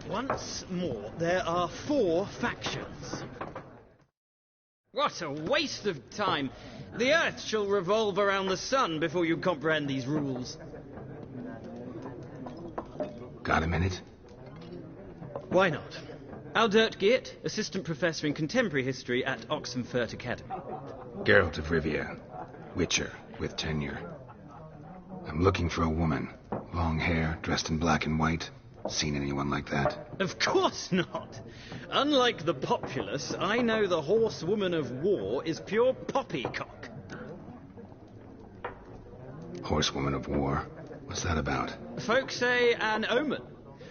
Once more, there are 4 factions. What a waste of time! The Earth shall revolve around the sun before you comprehend these rules. Got a minute? Why not? Aldert Geert, Assistant Professor in Contemporary History at Oxenfurt Academy. Geralt of Rivia, Witcher, with tenure. I'm looking for a woman. Long hair, dressed in black and white. Seen anyone like that? Of course not! Unlike the populace, I know the horsewoman of war is pure poppycock. Horsewoman of war? What's that about? Folk say an omen.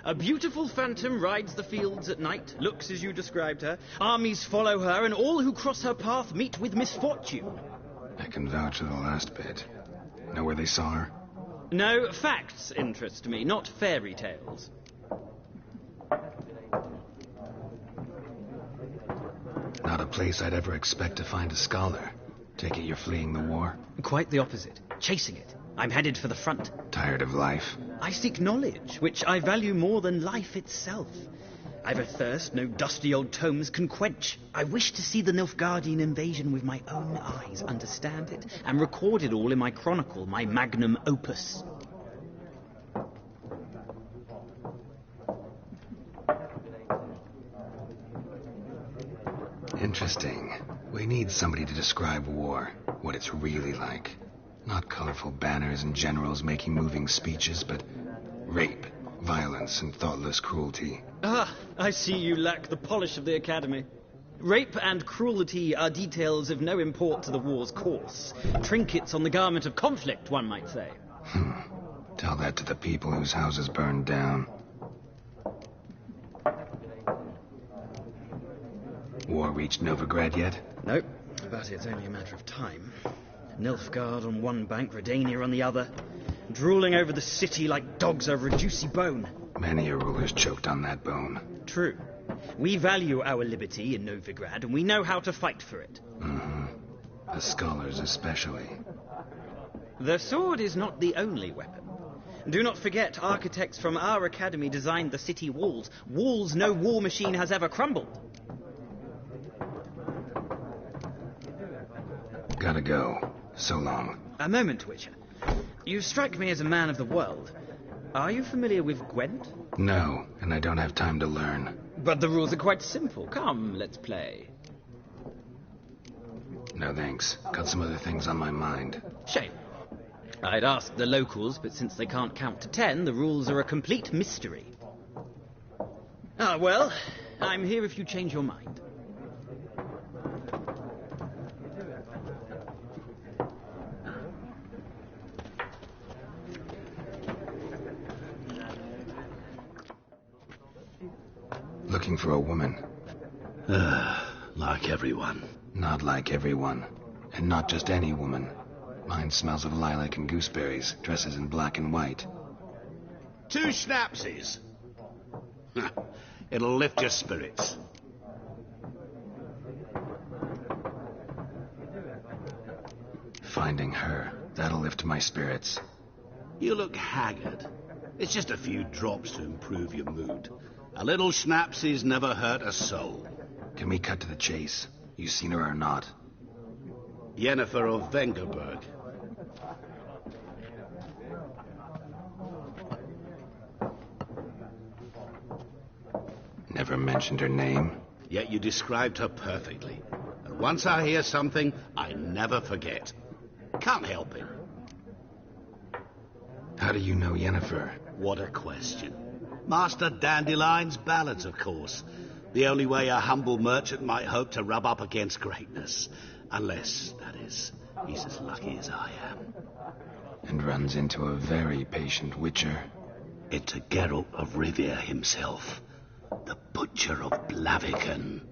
A beautiful phantom rides the fields at night, looks as you described her. Armies follow her, and all who cross her path meet with misfortune. I can vouch for the last bit. Know where they saw her? No, facts interest me, not fairy tales. Not a place I'd ever expect to find a scholar. Take it you're fleeing the war? Quite the opposite. Chasing it. I'm headed for the front. Tired of life? I seek knowledge, which I value more than life itself. I've a thirst no dusty old tomes can quench. I wish to see the Nilfgaardian invasion with my own eyes, understand it, and record it all in my chronicle, my magnum opus. Interesting. We need somebody to describe war, what it's really like. Not colorful banners and generals making moving speeches, but rape, violence, and thoughtless cruelty. Ah, I see you lack the polish of the Academy. Rape and cruelty are details of no import to the war's course. Trinkets on the garment of conflict, one might say. Tell that to the people whose houses burned down. War reached Novigrad yet? Nope, but it's only a matter of time. Nilfgaard on one bank, Redania on the other, drooling over the city like dogs over a juicy bone. Many a ruler's choked on that bone. True. We value our liberty in Novigrad, and we know how to fight for it. The scholars especially. The sword is not the only weapon. Do not forget, architects from our academy designed the city walls. Walls no war machine has ever crumbled. Gotta go. So long. A moment, Witcher. You strike me as a man of the world. Are you familiar with Gwent? No, and I don't have time to learn. But the rules are quite simple. Come, let's play. No thanks. Got some other things on my mind. Shame. I'd ask the locals, but since they can't count to 10, the rules are a complete mystery. Ah, well, I'm here if you change your mind. Looking for a woman. Like everyone. Not like everyone. And not just any woman. Mine smells of lilac and gooseberries, dresses in black and white. 2 schnapsies. It'll lift your spirits. Finding her, that'll lift my spirits. You look haggard. It's just a few drops to improve your mood. A little schnapsies never hurt a soul. Can we cut to the chase? You seen her or not? Yennefer of Vengerberg. Never mentioned her name. Yet you described her perfectly. And once I hear something, I never forget. Can't help it. How do you know Yennefer? What a question. Master Dandelion's ballads, of course. The only way a humble merchant might hope to rub up against greatness. Unless, that is, he's as lucky as I am. And runs into a very patient witcher. It's a Geralt of Rivia himself. The Butcher of Blaviken.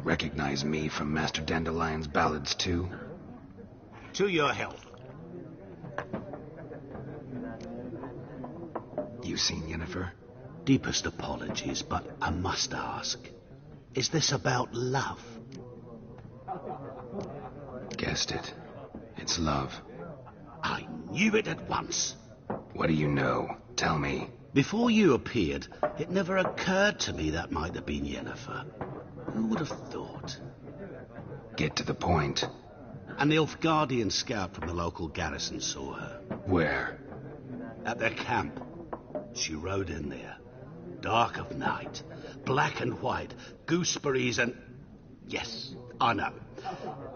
Recognize me from Master Dandelion's ballads, too? To your health. You seen Yennefer? Deepest apologies, but I must ask. Is this about love? Guessed it. It's love. I knew it at once. What do you know? Tell me. Before you appeared, it never occurred to me that might have been Yennefer. Who would have thought? Get to the point. An Nilfgaardian scout from the local garrison saw her. Where? At their camp. She rode in there. Dark of night. Black and white. Gooseberries and... Yes, I know.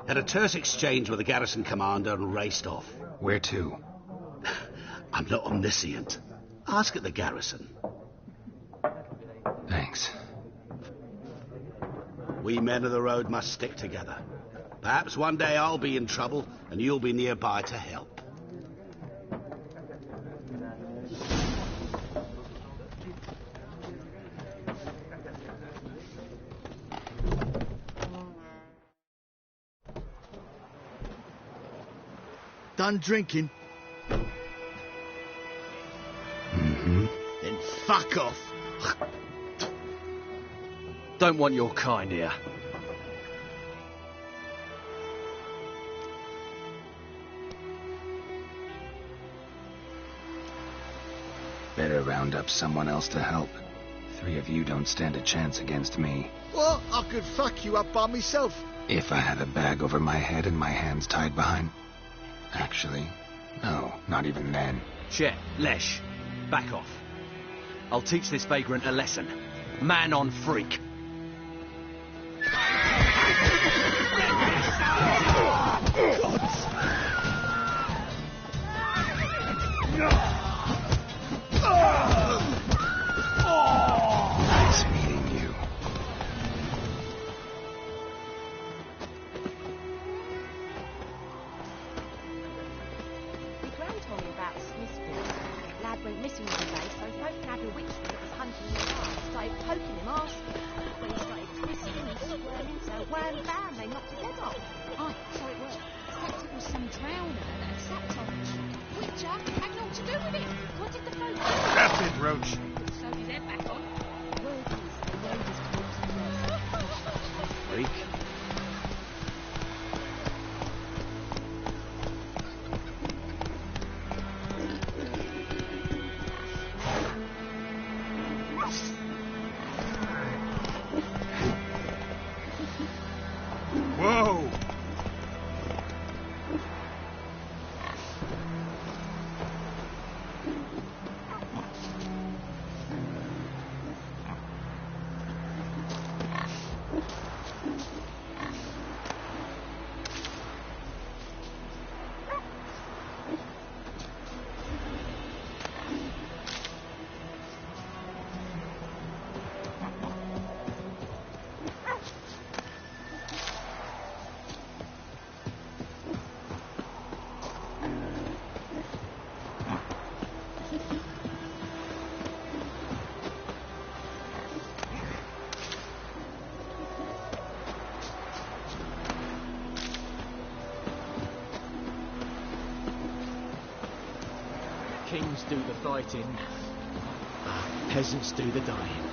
Had a terse exchange with the garrison commander and raced off. Where to? I'm not omniscient. Ask at the garrison. Thanks. We men of the road must stick together. Perhaps one day I'll be in trouble and you'll be nearby to help. Done drinking? Mm-hmm. Then fuck off. Don't want your kind here. Better round up someone else to help. 3 of you don't stand a chance against me. Well, I could fuck you up by myself. If I had a bag over my head and my hands tied behind... Actually, no, not even then. Chet, Lesh, back off. I'll teach this vagrant a lesson. Man on freak. Nice meeting you. The Gran told me about Smithfield. Lad went missing the other day, so he spoke to Abby Witchman that was hunting him down. Started poking him, asking him. When he started twisting and squirming, so wham bam, they knocked his head off. Oh, so it worked. Except it was some drowner that had sacked on him. Witcher had naught to do with it. What did the folk do? That's it, Roach. Sewed his head back on. Word is, the lady's corpse is dead. Freak. Whoa! Kings do the fighting, peasants do the dying.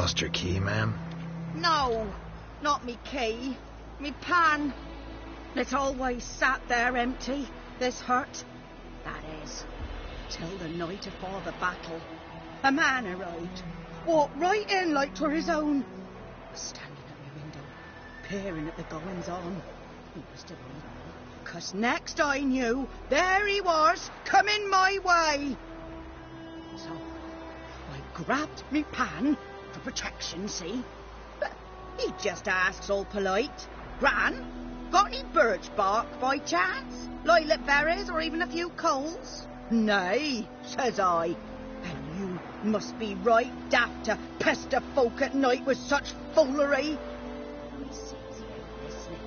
lost your key, ma'am? No, not me key. Me pan. It's always sat there empty, this hut. That is, till the night afore the battle. A man arrived, walked right in like 'twere his own. Was standing at my window, peering at the goings-on. He was to believe me, 'cause next I knew, there he was, coming my way. So, I grabbed me pan for protection, see? But he just asks all polite, Gran, got any birch bark by chance? Lilac berries or even a few coals? Nay, says I. And you must be right daft to pester folk at night with such foolery. I sees him listening,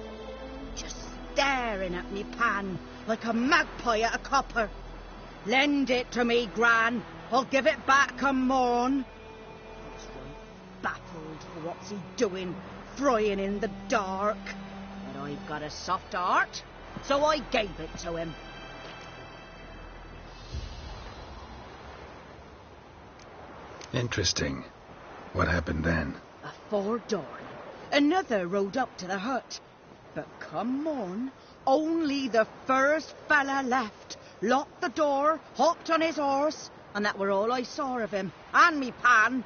just staring at me pan like a magpie at a copper. Lend it to me, Gran. I'll give it back come morn. I was right baffled for what's he doing, frying in the dark. But I've got a soft heart, so I gave it to him. Interesting. What happened then? Afore dawn, another rode up to the hut. But come morn, only the first fella left, locked the door, hopped on his horse, and that were all I saw of him, and me pan.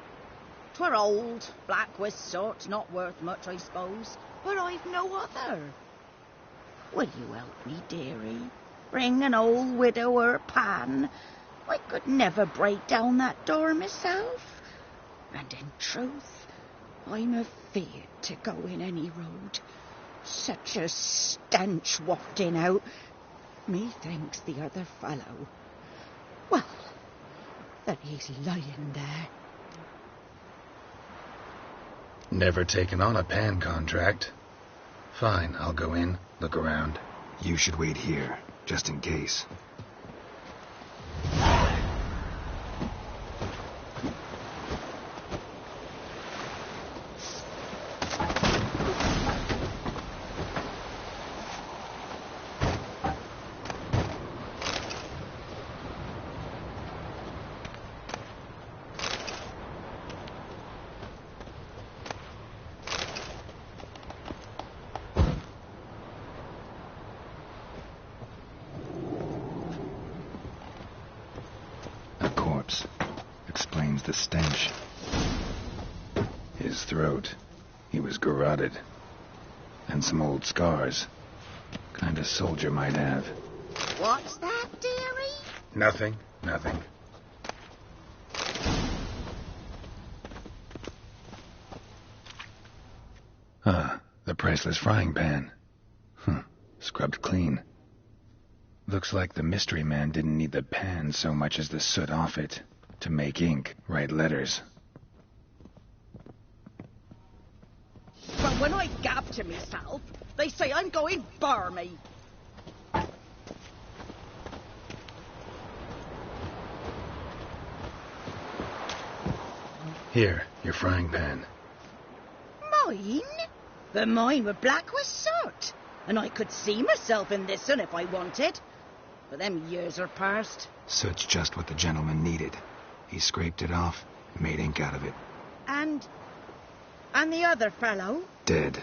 'Twere old, black with soot, not worth much, I suppose, but I've no other. Will you help me, dearie? Bring an old widower pan. I could never break down that door myself. And in truth, I'm afeard to go in any road. Such a stench wafting out. Methinks the other fellow, well, that he's lying there. Never taken on a pan contract. Fine, I'll go in, look around. You should wait here, just in case. Explains the stench. His throat. He was garroted. And some old scars. Kind of soldier might have. What's that, dearie? Nothing. The priceless frying pan. Scrubbed clean. Looks like the mystery man didn't need the pan so much as the soot off it to make ink, write letters. But when I gab to myself, they say I'm going barmy. Here, your frying pan. Mine? But mine were black with soot, and I could see myself in this one if I wanted. But them years are past. Soot's just what the gentleman needed. He scraped it off, made ink out of it. And the other fellow? Dead.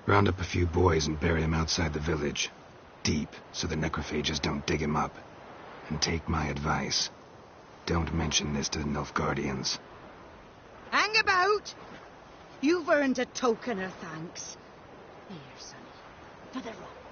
Round up a few boys and bury him outside the village. Deep, so the necrophages don't dig him up. And take my advice. Don't mention this to the Nilfgaardians. Hang about! You've earned a token of thanks. Here, sonny, for the rope.